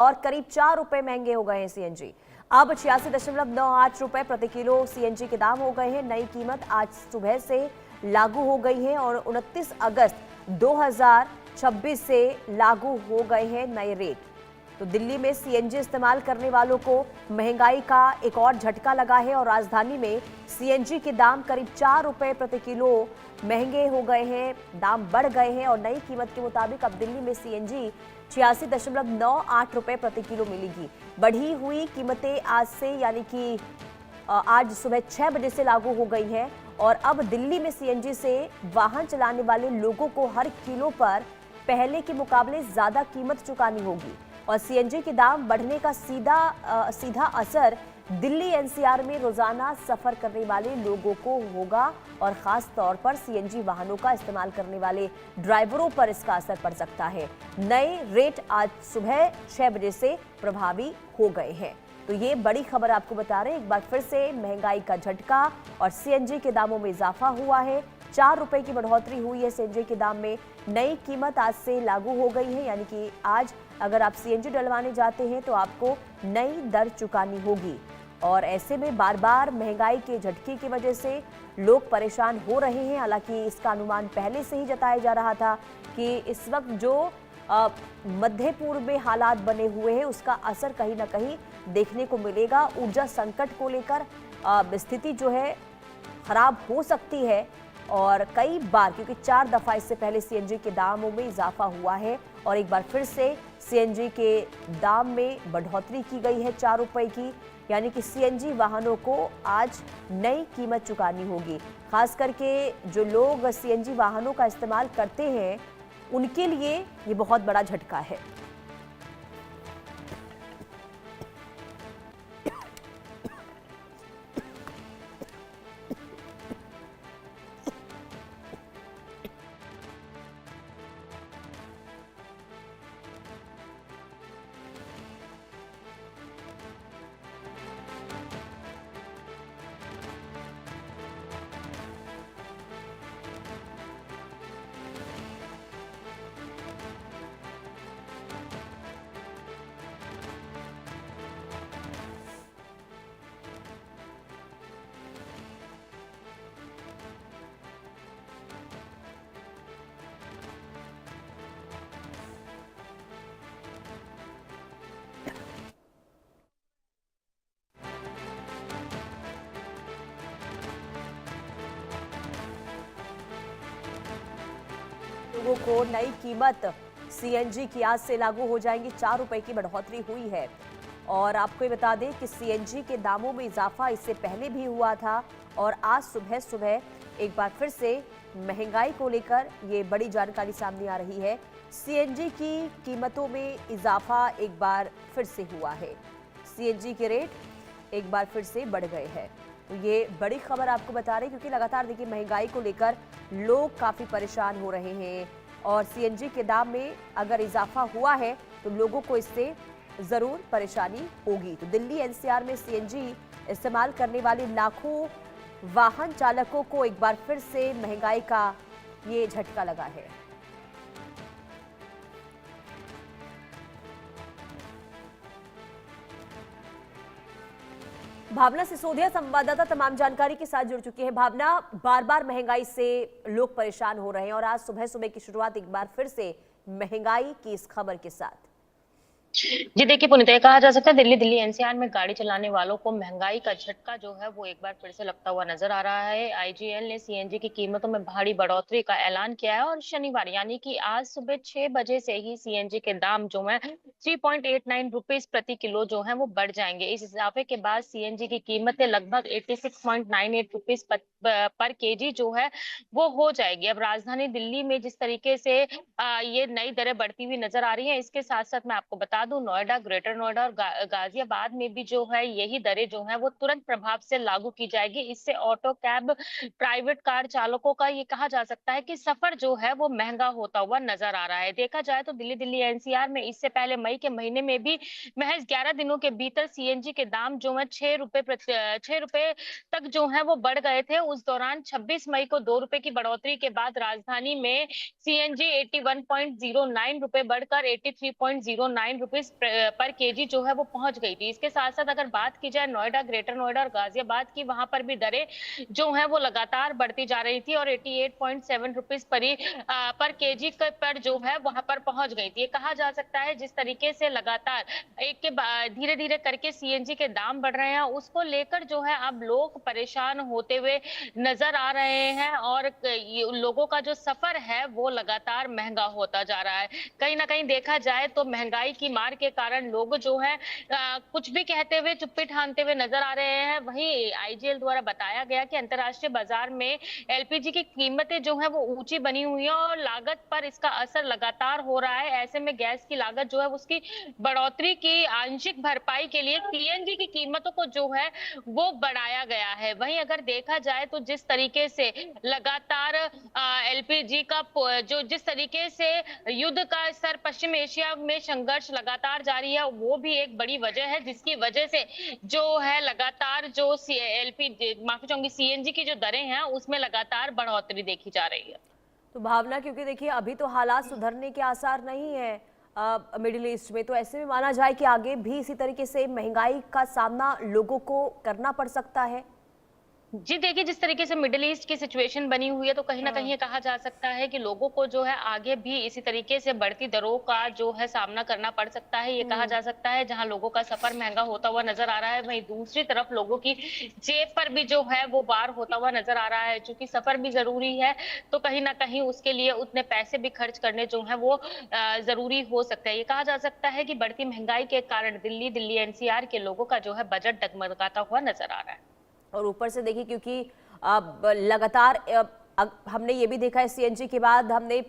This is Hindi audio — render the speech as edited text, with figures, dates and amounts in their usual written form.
और करीब 4 रुपए महंगे हो गए हैं सीएनजी। अब 86.98 प्रति किलो सीएनजी के दाम हो गए हैं। नई कीमत आज सुबह से लागू हो गई है और 29 अगस्त 2026 से लागू हो गए हैं नए रेट। तो दिल्ली में सीएनजी इस्तेमाल करने वालों को महंगाई का एक और झटका लगा है और राजधानी में सीएनजी के दाम करीब 4 रुपए प्रति किलो महंगे हो गए हैं, दाम बढ़ गए हैं और नई कीमत के मुताबिक अब दिल्ली में सीएनजी 86.98 रुपए प्रति किलो मिलेगी। बढ़ी हुई कीमतें आज से यानी कि आज सुबह 6 बजे से लागू हो गई है और अब दिल्ली में सीएनजी से वाहन चलाने वाले लोगों को हर किलो पर पहले के मुकाबले ज्यादा कीमत चुकानी होगी और सीएनजी के दाम बढ़ने का सीधा असर दिल्ली एनसीआर में रोजाना सफर करने वाले लोगों को होगा और खास तौर पर सीएनजी वाहनों का इस्तेमाल करने वाले ड्राइवरों पर इसका असर पड़ सकता है। नए रेट आज सुबह 6 बजे से प्रभावी हो गए हैं। तो ये बड़ी खबर आपको बता रहे हैं। एक बार फिर से महंगाई का झटका और सीएनजी के दामों में इजाफा हुआ है। 4 रुपए की बढ़ोतरी हुई है सीएनजी के दाम में। नई कीमत आज से लागू हो गई है, यानी कि आज अगर आप सीएनजी डलवाने जाते हैं तो आपको नई दर चुकानी होगी और ऐसे में बार बार महंगाई के झटके की वजह से लोग परेशान हो रहे हैं। हालांकि इसका अनुमान पहले से ही जताया जा रहा था कि इस वक्त जो मध्य पूर्व में हालात बने हुए हैं उसका असर कहीं ना कहीं देखने को मिलेगा। ऊर्जा संकट को लेकर स्थिति जो है खराब हो सकती है और कई बार, क्योंकि 4 दफा इससे पहले सीएनजी के दामों में इजाफा हुआ है और एक बार फिर से सीएनजी के दाम में बढ़ोतरी की गई है 4 रुपए की, यानी कि सीएनजी वाहनों को आज नई कीमत चुकानी होगी। खास करके जो लोग सीएनजी वाहनों का इस्तेमाल करते हैं उनके लिए ये बहुत बड़ा झटका है। लोगों को नई कीमत सीएनजी की आज से लागू हो जाएंगी। 4 रुपए की बढ़ोतरी हुई है और आपको ये बता दें कि सीएनजी के दामों में इजाफा इससे पहले भी हुआ था और आज सुबह सुबह एक बार फिर से महंगाई को लेकर ये बड़ी जानकारी सामने आ रही है। सीएनजी की कीमतों में इजाफा एक बार फिर से हुआ है। सीएनजी के रेट एक बार फिर से बढ़ गए हैं। तो ये बड़ी खबर आपको बता रहे हैं क्योंकि लगातार देखिए महंगाई को लेकर लोग काफ़ी परेशान हो रहे हैं और सीएनजी के दाम में अगर इजाफा हुआ है तो लोगों को इससे ज़रूर परेशानी होगी। तो दिल्ली एनसीआर में सीएनजी इस्तेमाल करने वाले लाखों वाहन चालकों को एक बार फिर से महंगाई का ये झटका लगा है। भावना सिसोदिया संवाददाता तमाम जानकारी के साथ जुड़ चुकी है। भावना, बार बार महंगाई से लोग परेशान हो रहे हैं और आज सुबह सुबह की शुरुआत एक बार फिर से महंगाई की इस खबर के साथ। जी देखिए पुनीता, कहा जा सकता है दिल्ली एनसीआर में गाड़ी चलाने वालों को महंगाई का झटका जो है वो एक बार फिर से लगता हुआ नजर आ रहा है। आईजीएल ने सीएनजी की कीमतों में भारी बढ़ोतरी का ऐलान किया है और शनिवार यानी कि आज सुबह 6 बजे से ही सीएनजी के दाम जो है 3.89 रुपीज प्रति किलो जो है वो बढ़ जाएंगे। इस इजाफे के बाद सीएनजी की कीमतें लगभग 86.98 रुपीज पर केजी जो है वो हो जाएगी। अब राजधानी दिल्ली में जिस तरीके से ये नई दरें बढ़ती हुई नजर आ रही है, इसके साथ साथ मैं आपको बता दूं नोएडा, ग्रेटर नोएडा और गाजियाबाद में भी जो है यही दरें जो है वो तुरंत प्रभाव से लागू की जाएगी। इससे ऑटो, कैब, प्राइवेट कार चालकों का ये कहा जा सकता है कि सफर जो है वो महंगा होता हुआ नजर आ रहा है। देखा जाए तो दिल्ली एनसीआर में इससे पहले मई के महीने में भी महज 11 दिनों के भीतर सीएनजी के दाम जो है 6 रुपए तक जो है वो बढ़ गए थे। उस दौरान 26 मई को 2 रुपए की बढ़ोतरी के बाद राजधानी में सीएनजी 81.09 रुपए बढ़कर 83.09 रुपीज पर केजी जो है वो पहुंच गई थी। इसके साथ साथ अगर बात की जाए नोएडा, ग्रेटर नोएडा और गाजियाबाद की, वहां पर भी दरें जो है वो लगातार बढ़ती जा रही थी और 88.7 रुपीज पर केजी पर जो है वहां पर पहुंच गई थी। ये कहा जा सकता है जिस तरीके से लगातार एक के धीरे धीरे करके सीएनजी के दाम बढ़ रहे हैं, उसको लेकर जो है अब लोग परेशान होते हुए नजर आ रहे हैं और लोगों का जो सफर है वो लगातार महंगा होता जा रहा है। कहीं ना कहीं देखा जाए तो महंगाई की मार के कारण लोग जो है कुछ भी कहते हुए चुप्पी ठानते हुए नजर आ रहे हैं। वहीं आईजीएल द्वारा बताया गया कि अंतर्राष्ट्रीय बाजार में एलपीजी की कीमतें जो है वो ऊंची बनी हुई है और लागत पर इसका असर लगातार हो रहा है। ऐसे में गैस की लागत जो है उसकी बढ़ोतरी की आंशिक भरपाई के लिए सीएनजी की कीमतों को जो है वो बढ़ाया गया है। वहीं अगर देखा जाए तो जिस तरीके से लगातार एलपीजी का जो जिस तरीके से युद्ध का स्तर पश्चिम एशिया में संघर्ष लगातार जारी है, वो भी एक बड़ी वजह है जिसकी वजह से जो है लगातार जो एलपीजी माफी चाहूंगी सीएनजी की जो दरें हैं उसमें लगातार बढ़ोतरी देखी जा रही है। तो भावना, क्योंकि देखिए अभी तो हालात सुधरने के आसार नहीं है मिडिल ईस्ट में, तो ऐसे में माना जाए कि आगे भी इसी तरीके से महंगाई का सामना लोगों को करना पड़ सकता है। जी देखिए, जिस तरीके से मिडिल ईस्ट की सिचुएशन बनी हुई है तो कहीं ना कहीं ये कहा जा सकता है कि लोगों को जो है आगे भी इसी तरीके से बढ़ती दरों का जो है सामना करना पड़ सकता है। ये कहा जा सकता है जहां लोगों का सफर महंगा होता हुआ नजर आ रहा है, वहीं दूसरी तरफ लोगों की जेब पर भी जो है वो भार होता हुआ नजर आ रहा है। चूंकि सफर भी जरूरी है तो कहीं ना कहीं उसके लिए उतने पैसे भी खर्च करने जो है वो जरूरी हो सकता है। ये कहा जा सकता है कि बढ़ती महंगाई के कारण दिल्ली एनसीआर के लोगों का जो है बजट डगमगाता हुआ नजर आ रहा है। और ऊपर से देखिए क्योंकि अब लगातार हमने ये भी देखा है सीएनजी के बाद हमने